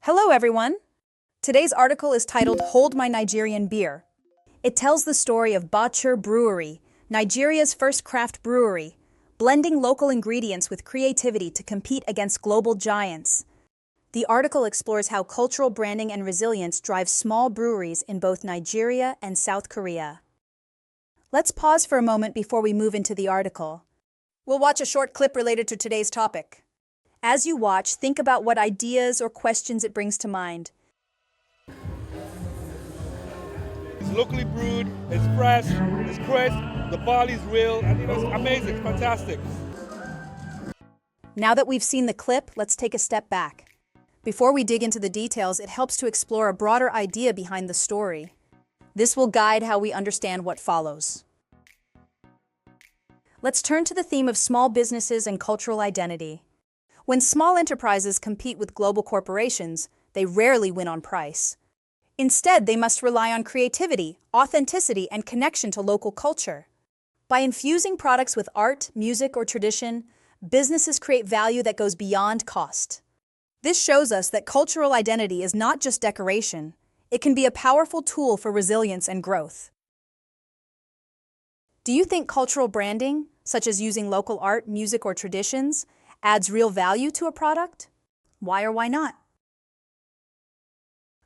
Hello, everyone. Today's article is titled Hold My Nigerian Beer. It tells the story of Bachur Brewery, Nigeria's first craft brewery, blending local ingredients with creativity to compete against global giants. The article explores how cultural branding and resilience drive small breweries in both Nigeria and South Korea. Let's pause for a moment before we move into the article. We'll watch a short clip related to today's topic. As you watch, think about what ideas or questions it brings to mind. It's locally brewed, it's fresh, it's crisp, the barley's real, and it's amazing, it's fantastic. Now that we've seen the clip, let's take a step back. Before we dig into the details, it helps to explore a broader idea behind the story. This will guide how we understand what follows. Let's turn to the theme of small businesses and cultural identity. When small enterprises compete with global corporations, they rarely win on price. Instead, they must rely on creativity, authenticity, and connection to local culture. By infusing products with art, music, or tradition, businesses create value that goes beyond cost. This shows us that cultural identity is not just decoration. It can be a powerful tool for resilience and growth. Do you think cultural branding, such as using local art, music, or traditions, adds real value to a product? Why or why not?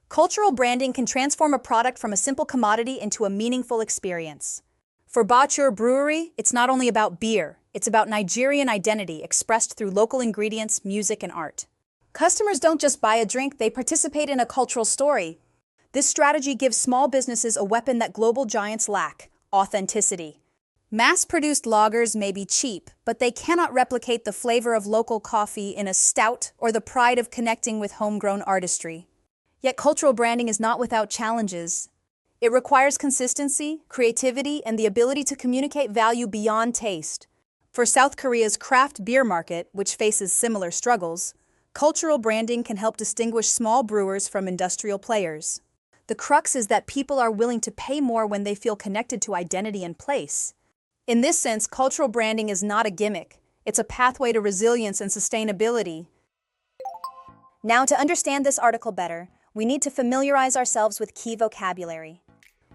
Cultural branding can transform a product from a simple commodity into a meaningful experience. For Bachur Brewery, it's not only about beer, it's about Nigerian identity expressed through local ingredients, music, and art. Customers don't just buy a drink, they participate in a cultural story. This strategy gives small businesses a weapon that global giants lack: authenticity. Mass-produced lagers may be cheap, but they cannot replicate the flavor of local coffee in a stout or the pride of connecting with homegrown artistry. Yet cultural branding is not without challenges. It requires consistency, creativity, and the ability to communicate value beyond taste. For South Korea's craft beer market, which faces similar struggles, cultural branding can help distinguish small brewers from industrial players. The crux is that people are willing to pay more when they feel connected to identity and place. In this sense, cultural branding is not a gimmick. It's a pathway to resilience and sustainability. Now, to understand this article better, we need to familiarize ourselves with key vocabulary.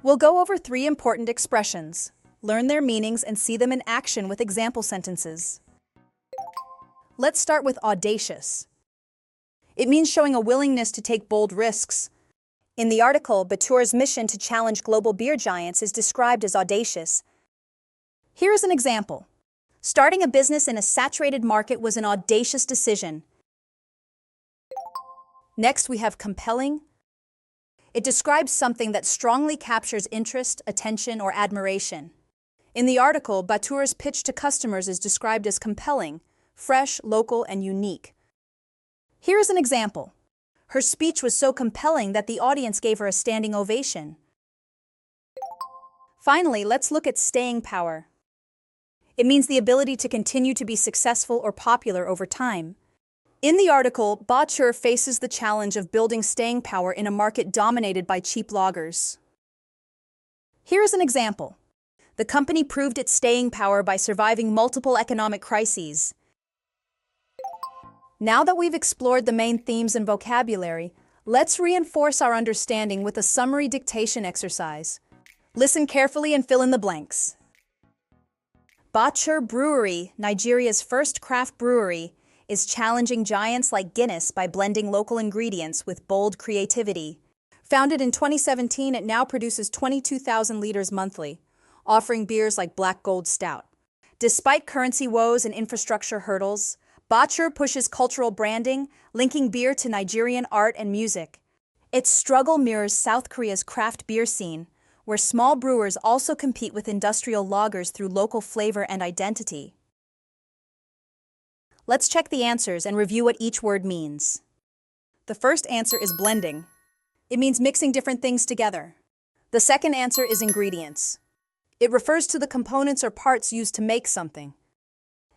We'll go over 3 important expressions, learn their meanings, and see them in action with example sentences. Let's start with audacious. It means showing a willingness to take bold risks. In the article, Bachur's mission to challenge global beer giants is described as audacious. Here is an example. Starting a business in a saturated market was an audacious decision. Next, we have compelling. It describes something that strongly captures interest, attention, or admiration. In the article, Bachur's pitch to customers is described as compelling, fresh, local, and unique. Here is an example. Her speech was so compelling that the audience gave her a standing ovation. Finally, let's look at staying power. It means the ability to continue to be successful or popular over time. In the article, Bachur faces the challenge of building staying power in a market dominated by cheap lagers. Here is an example. The company proved its staying power by surviving multiple economic crises. Now that we've explored the main themes and vocabulary, let's reinforce our understanding with a summary dictation exercise. Listen carefully and fill in the blanks. Bachur Brewery, Nigeria's first craft brewery, is challenging giants like Guinness by blending local ingredients with bold creativity. Founded in 2017, it now produces 22,000 liters monthly, offering beers like Black Gold Stout. Despite currency woes and infrastructure hurdles, Bachur pushes cultural branding, linking beer to Nigerian art and music. Its struggle mirrors South Korea's craft beer scene, where small brewers also compete with industrial lagers through local flavor and identity. Let's check the answers and review what each word means. The first answer is blending. It means mixing different things together. The second answer is ingredients. It refers to the components or parts used to make something.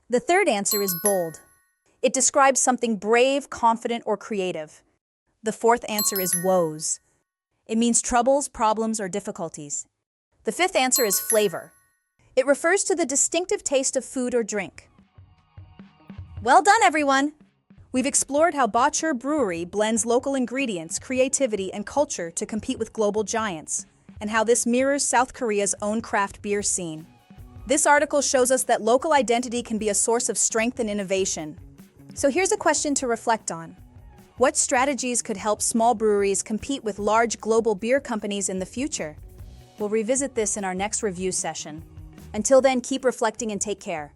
The third answer is bold. It describes something brave, confident, or creative. The fourth answer is woes. It means troubles, problems, or difficulties. The fifth answer is flavor. It refers to the distinctive taste of food or drink. Well done, everyone! We've explored how Bacher Brewery blends local ingredients, creativity, and culture to compete with global giants, and how this mirrors South Korea's own craft beer scene. This article shows us that local identity can be a source of strength and innovation. So here's a question to reflect on. What strategies could help small breweries compete with large global beer companies in the future? We'll revisit this in our next review session. Until then, keep reflecting and take care.